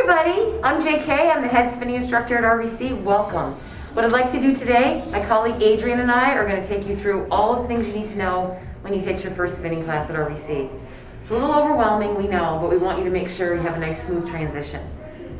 everybody, I'm JK, I'm the head spinning instructor at RVC. Welcome. What I'd like to do today, my colleague Adrianne and I are going to take you through all the things you need to know when you hit your first spinning class at RVC. It's a little overwhelming, we know, but we want you to make sure you have a nice smooth transition.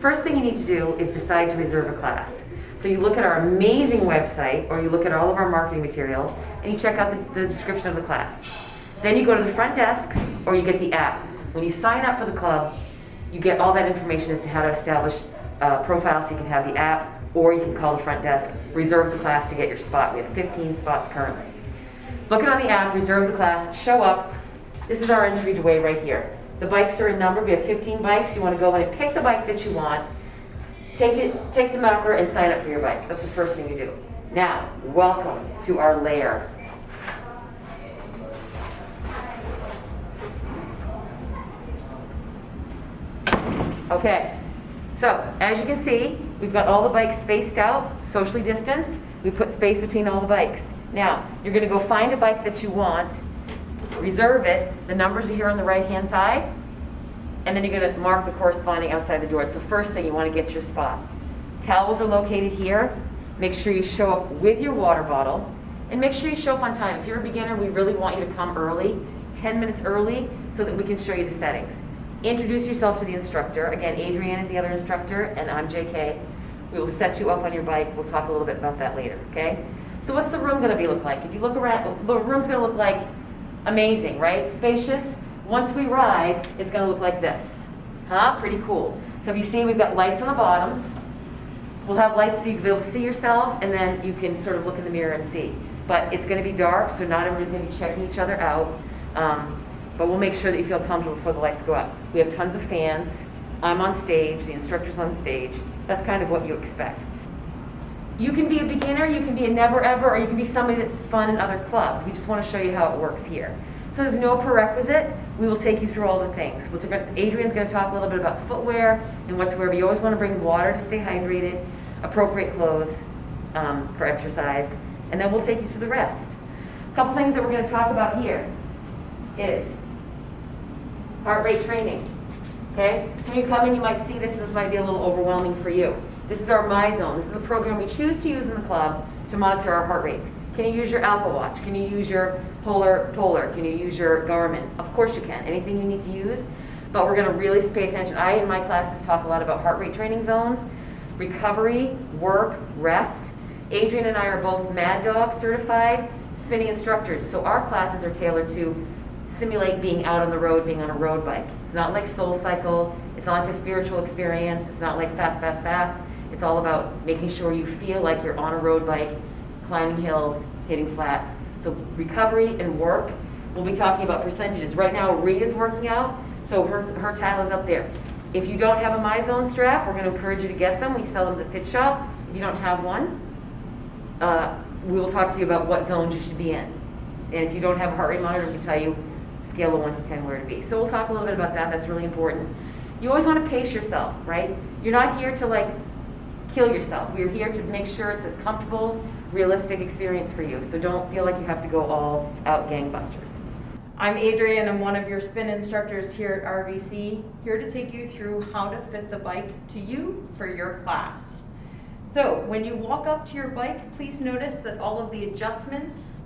First thing you need to do is decide to reserve a class. So you look at our amazing website, or you look at all of our marketing materials, and you check out the description of the class. Then you go to the front desk, or you get the app. When you sign up for the club, you get all that information as to how to establish a profile so you can have the app, or you can call the front desk, reserve the class to get your spot. We have 15 spots currently. Look it on the app, reserve the class, show up. This is our entryway right here. The bikes are in number. We have 15 bikes. You want to go in and pick the bike that you want, take the marker and sign up for your bike. That's the first thing you do. Now, welcome to our lair. Okay, so as you can see, we've got all the bikes spaced out, socially distanced. We put space between all the bikes. Now, you're going to go find a bike that you want, reserve it. The numbers are here on the right-hand side, and then you're going to mark the corresponding outside the door. It's the first thing you want to get your spot. Towels are located here. Make sure you show up with your water bottle, and make sure you show up on time. If you're a beginner, we really want you to come early, 10 minutes early, so that we can show you the settings. Introduce yourself to the instructor. Again, Adrianne is the other instructor, and I'm JK. We will set you up on your bike. We'll talk a little bit about that later, okay? So what's the room going to look like? If you look around, the room's going to look like amazing, right? Spacious. Once we ride, it's going to look like this. Huh? Pretty cool. So if you see, we've got lights on the bottoms. We'll have lights so you can be able to see yourselves, and then you can sort of look in the mirror and see. But it's going to be dark, so not everybody's going to be checking each other out. But we'll make sure that you feel comfortable before the lights go up. We have tons of fans. I'm on stage, the instructor's on stage. That's kind of what you expect. You can be a beginner, you can be a never ever, or you can be somebody that's spun in other clubs. We just want to show you how it works here. So there's no prerequisite. We will take you through all the things. Adrianne's going to talk a little bit about footwear and what to wear, but you always want to bring water to stay hydrated, appropriate clothes for exercise, and then we'll take you through the rest. A couple things that we're going to talk about here is heart rate training. Okay? So when you come in, you might see this, and this might be a little overwhelming for you. This is our My Zone. This is a program we choose to use in the club to monitor our heart rates. Can you use your Apple Watch? Can you use your Polar? Can you use your Garmin? Of course you can. Anything you need to use. But we're going to really pay attention. I, in my classes, talk a lot about heart rate training zones, recovery, work, rest. Adrianne and I are both Mad Dog certified spinning instructors. So our classes are tailored to simulate being out on the road, being on a road bike. It's not like Soul Cycle. It's not like a spiritual experience. It's not like fast, fast, fast. It's all about making sure you feel like you're on a road bike, climbing hills, hitting flats. So recovery and work, we'll be talking about percentages. Right now, Rita's working out, so her tile is up there. If you don't have a My Zone strap, we're going to encourage you to get them. We sell them at the Fit Shop. If you don't have one, we will talk to you about what zones you should be in. And if you don't have a heart rate monitor, we can tell you scale of 1 to 10 where to be. So we'll talk a little bit about that. That's really important. You always want to pace yourself, right? You're not here to kill yourself. We're here to make sure it's a comfortable, realistic experience for you. So don't feel like you have to go all out gangbusters. I'm Adrianne. I'm one of your spin instructors here at RVC, here to take you through how to fit the bike to you for your class. So when you walk up to your bike, please notice that all of the adjustments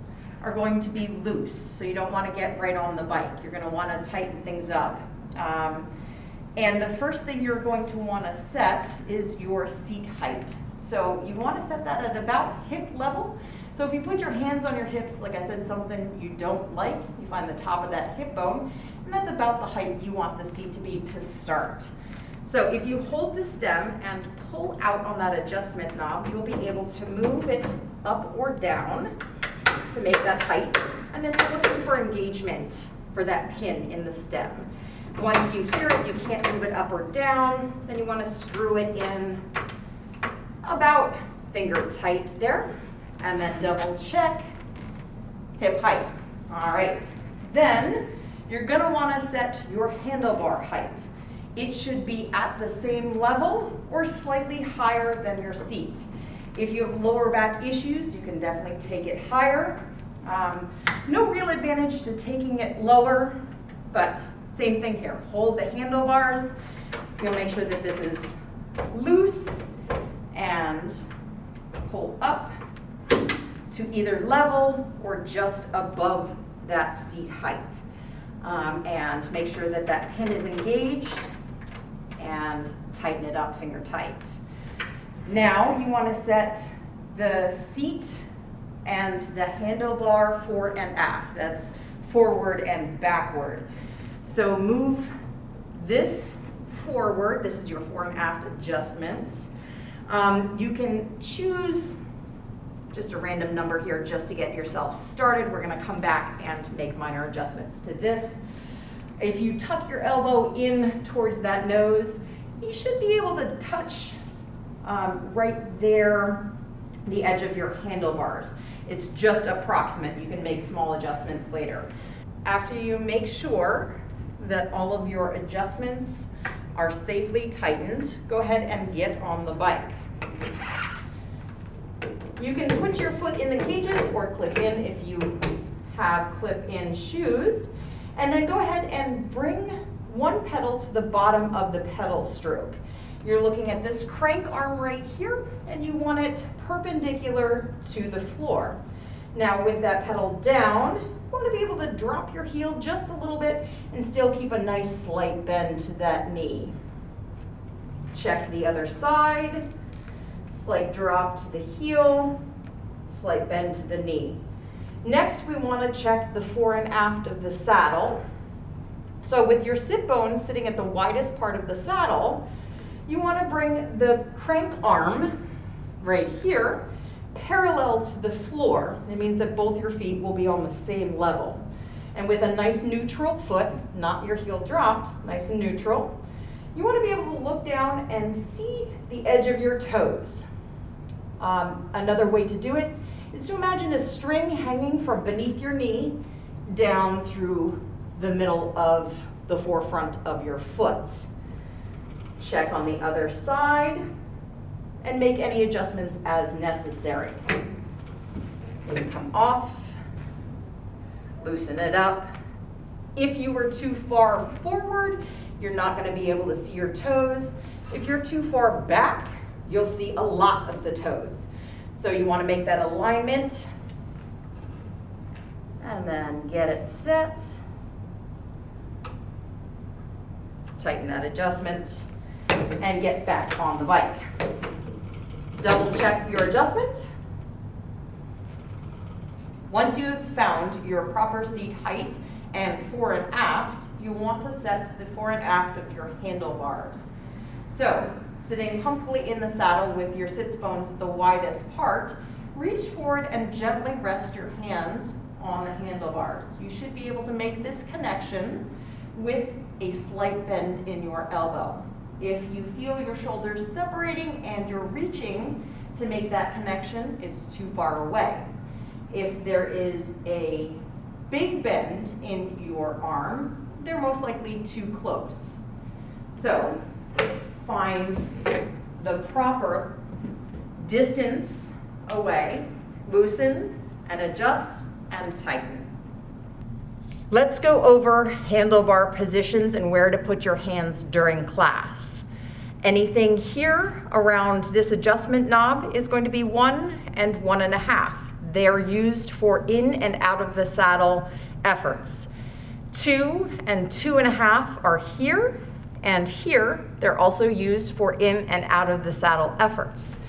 are going to be loose. So you don't want to get right on the bike. You're going to want to tighten things up. And the first thing you're going to want to set is your seat height. So you want to set that at about hip level. So if you put your hands on your hips, like I said, something you don't like, you find the top of that hip bone, and that's about the height you want the seat to be to start. So if you hold the stem and pull out on that adjustment knob, you'll be able to move it up or down to make that height, and then you're looking for engagement for that pin in the stem. Once you hear it, you can't move it up or down, then you want to screw it in about finger tight there, and then double check hip height. All right, then you're going to want to set your handlebar height. It should be at the same level or slightly higher than your seat. If you have lower back issues, you can definitely take it higher. No real advantage to taking it lower, but same thing here. Hold the handlebars, You'll make sure that this is loose and pull up to either level or just above that seat height. And make sure that that pin is engaged and tighten it up finger tight. Now you want to set the seat and the handlebar fore and aft. That's forward and backward. So move this forward. This is your fore and aft adjustment. You can choose just a random number here just to get yourself started. We're going to come back and make minor adjustments to this. If you tuck your elbow in towards that nose, you should be able to touch right there the edge of your handlebars. It's just approximate. You can make small adjustments later. After you make sure that all of your adjustments are safely tightened, go ahead and get on the bike. You can put your foot in the cages or clip in if you have clip-in shoes, and then go ahead and bring one pedal to the bottom of the pedal stroke. You're looking at this crank arm right here, and you want it perpendicular to the floor. Now with that pedal down, you want to be able to drop your heel just a little bit and still keep a nice slight bend to that knee. Check the other side. Slight drop to the heel, slight bend to the knee. Next, we want to check the fore and aft of the saddle. So with your sit bones sitting at the widest part of the saddle, you want to bring the crank arm right here parallel to the floor. It means that both your feet will be on the same level. And with a nice neutral foot, not your heel dropped, nice and neutral, you want to be able to look down and see the edge of your toes. Another way to do it is to imagine a string hanging from beneath your knee down through the middle of the forefront of your foot. Check on the other side and make any adjustments as necessary. Maybe come off, loosen it up. If you were too far forward, you're not going to be able to see your toes. If you're too far back, you'll see a lot of the toes. So you want to make that alignment and then get it set. Tighten that adjustment and get back on the bike. Double check your adjustment. Once you've found your proper seat height and fore and aft, you want to set the fore and aft of your handlebars. So, sitting comfortably in the saddle with your sits bones at the widest part, reach forward and gently rest your hands on the handlebars. You should be able to make this connection with a slight bend in your elbow. If you feel your shoulders separating and you're reaching to make that connection, it's too far away. If there is a big bend in your arm, they're most likely too close. So find the proper distance away, loosen and adjust and tighten. Let's go over handlebar positions and where to put your hands during class. Anything here around this adjustment knob is going to be 1 and 1.5. They are used for in and out of the saddle efforts. 2 and 2.5 are here, and here they're also used for in and out of the saddle efforts.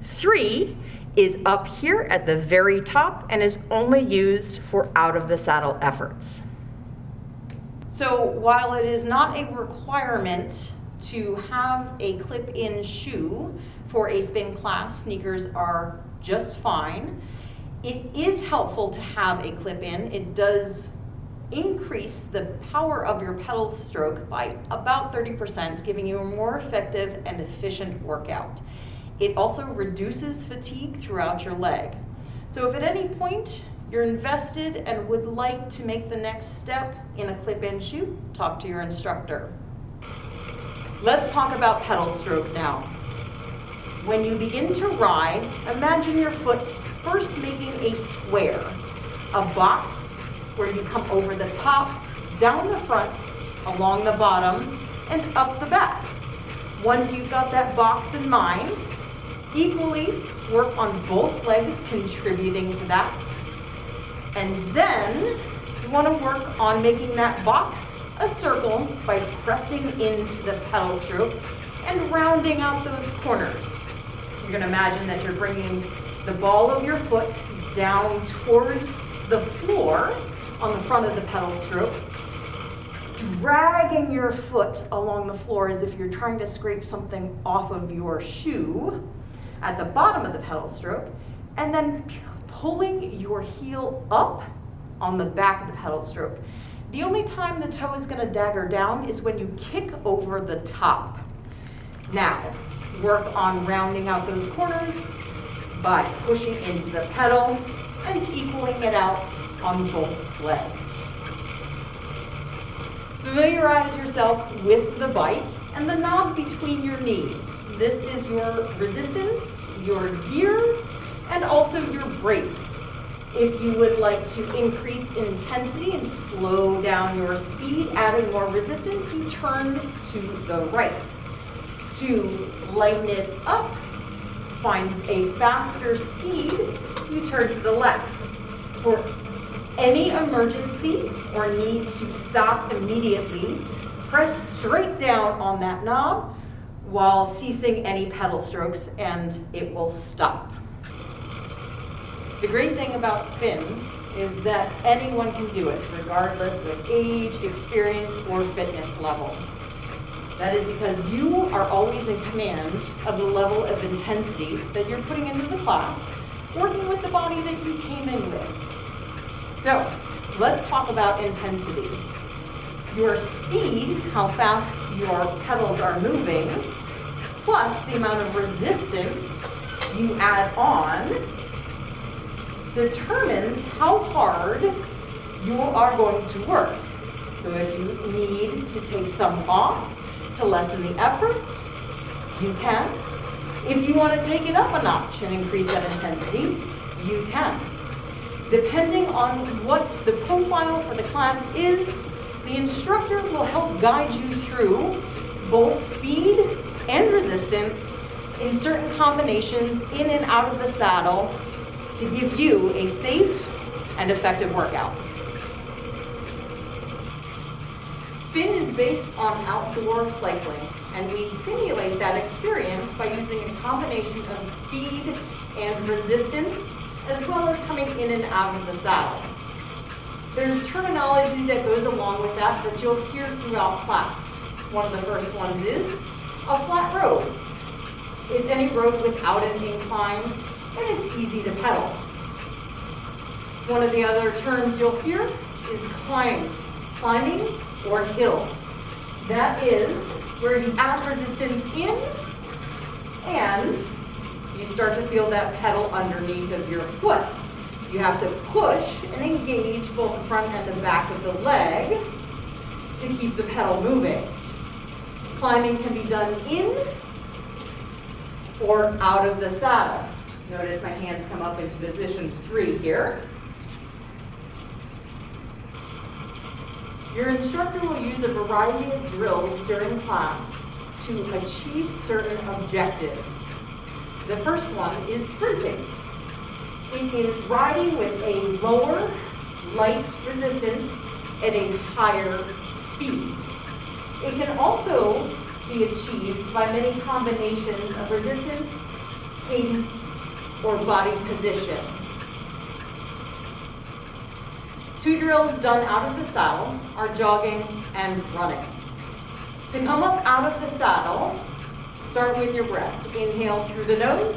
3 is up here at the very top and is only used for out of the saddle efforts. So while it is not a requirement to have a clip-in shoe for a spin class, sneakers are just fine. It is helpful to have a clip-in. It does increase the power of your pedal stroke by about 30%, giving you a more effective and efficient workout. It also reduces fatigue throughout your leg. So if at any point you're invested and would like to make the next step in a clip-in shoe, talk to your instructor. Let's talk about pedal stroke now. When you begin to ride, imagine your foot first making a square, a box where you come over the top, down the front, along the bottom, and up the back. Once you've got that box in mind, equally work on both legs contributing to that. And then you want to work on making that box a circle by pressing into the pedal stroke and rounding out those corners. You're going to imagine that you're bringing the ball of your foot down towards the floor on the front of the pedal stroke, dragging your foot along the floor as if you're trying to scrape something off of your shoe at the bottom of the pedal stroke, and then pulling your heel up on the back of the pedal stroke. The only time the toe is going to dagger down is when you kick over the top. Now, work on rounding out those corners by pushing into the pedal and equaling it out on both legs. Familiarize yourself with the bike and the knob between your knees. This is your resistance, your gear, and also your brake. If you would like to increase intensity and slow down your speed, adding more resistance, you turn to the right. To lighten it up, find a faster speed, you turn to the left. For any emergency or need to stop immediately, press straight down on that knob while ceasing any pedal strokes, and it will stop. The great thing about spin is that anyone can do it, regardless of age, experience, or fitness level. That is because you are always in command of the level of intensity that you're putting into the class, working with the body that you came in with. So, let's talk about intensity. Your speed, how fast your pedals are moving, plus the amount of resistance you add on, determines how hard you are going to work. So if you need to take some off to lessen the efforts, you can. If you want to take it up a notch and increase that intensity, you can. Depending on what the profile for the class is, the instructor will help guide you through both speed and resistance in certain combinations in and out of the saddle to give you a safe and effective workout. Spin is based on outdoor cycling, and we simulate that experience by using a combination of speed and resistance, as well as coming in and out of the saddle. There's terminology that goes along with that that you'll hear throughout class. One of the first ones is a flat road. It's any road without an incline, and it's easy to pedal. One of the other terms you'll hear is climbing or hills. That is where you add resistance in and you start to feel that pedal underneath of your foot. You have to push and engage both the front and the back of the leg to keep the pedal moving. Climbing can be done in or out of the saddle. Notice my hands come up into position 3 here. Your instructor will use a variety of drills during class to achieve certain objectives. The first one is sprinting. It is riding with a lower, light resistance at a higher speed. It can also be achieved by many combinations of resistance, cadence, or body position. 2 drills done out of the saddle are jogging and running. To come up out of the saddle, start with your breath. Inhale through the nose,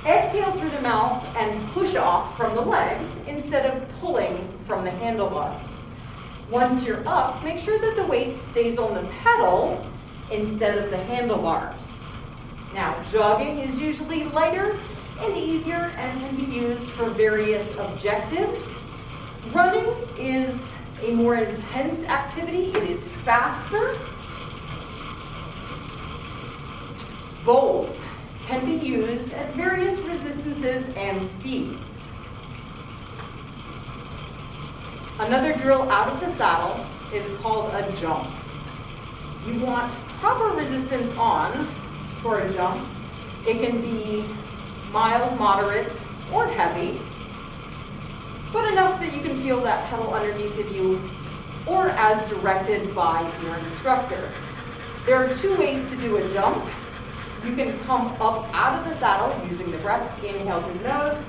exhale through the mouth, and push off from the legs instead of pulling from the handlebars. Once you're up, make sure that the weight stays on the pedal instead of the handlebars. Now, jogging is usually lighter and easier and can be used for various objectives. Running is a more intense activity. It is faster. Both can be used at various resistances and speeds. Another drill out of the saddle is called a jump. You want proper resistance on for a jump. It can be mild, moderate, or heavy, but enough that you can feel that pedal underneath of you or as directed by your instructor. There are two ways to do a jump. You can come up out of the saddle using the breath. Inhale through the nose.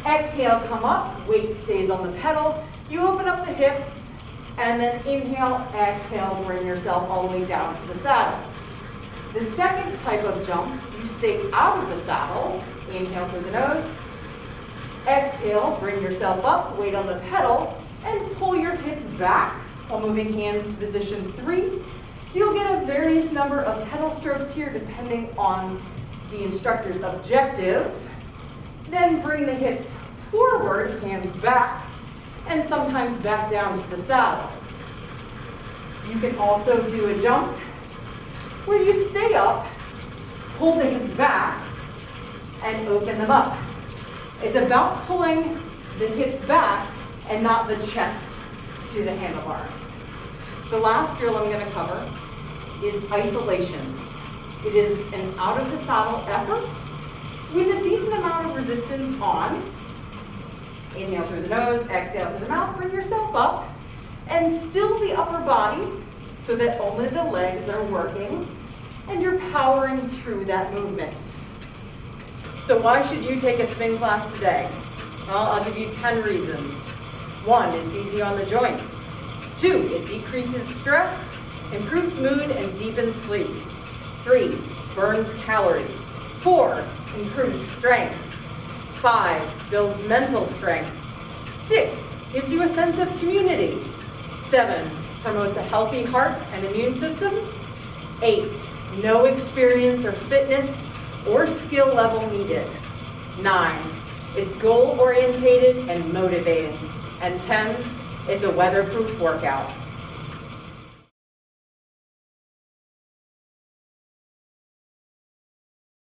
Exhale, come up. Weight stays on the pedal. You open up the hips, and then inhale, exhale, bring yourself all the way down to the saddle. The second type of jump, you stay out of the saddle. Inhale through the nose. Exhale, bring yourself up, weight on the pedal, and pull your hips back while moving hands to position 3. You'll get a various number of pedal strokes here depending on the instructor's objective. Then bring the hips forward, hands back, and sometimes back down to the saddle. You can also do a jump where you stay up, pull the hips back, and open them up. It's about pulling the hips back and not the chest to the handlebars. The last drill I'm going to cover is isolations. It is an out of the saddle effort with a decent amount of resistance on. Inhale through the nose, exhale through the mouth, bring yourself up, and still the upper body so that only the legs are working and you're powering through that movement. So why should you take a spin class today? Well, I'll give you 10 reasons. 1, it's easy on the joints. 2, it decreases stress, improves mood, and deepens sleep. 3, burns calories. 4, improves strength. 5, builds mental strength. 6, gives you a sense of community. 7, promotes a healthy heart and immune system. 8, no experience or fitness or skill level needed. 9, it's goal orientated and motivating. And 10, it's a weatherproof workout.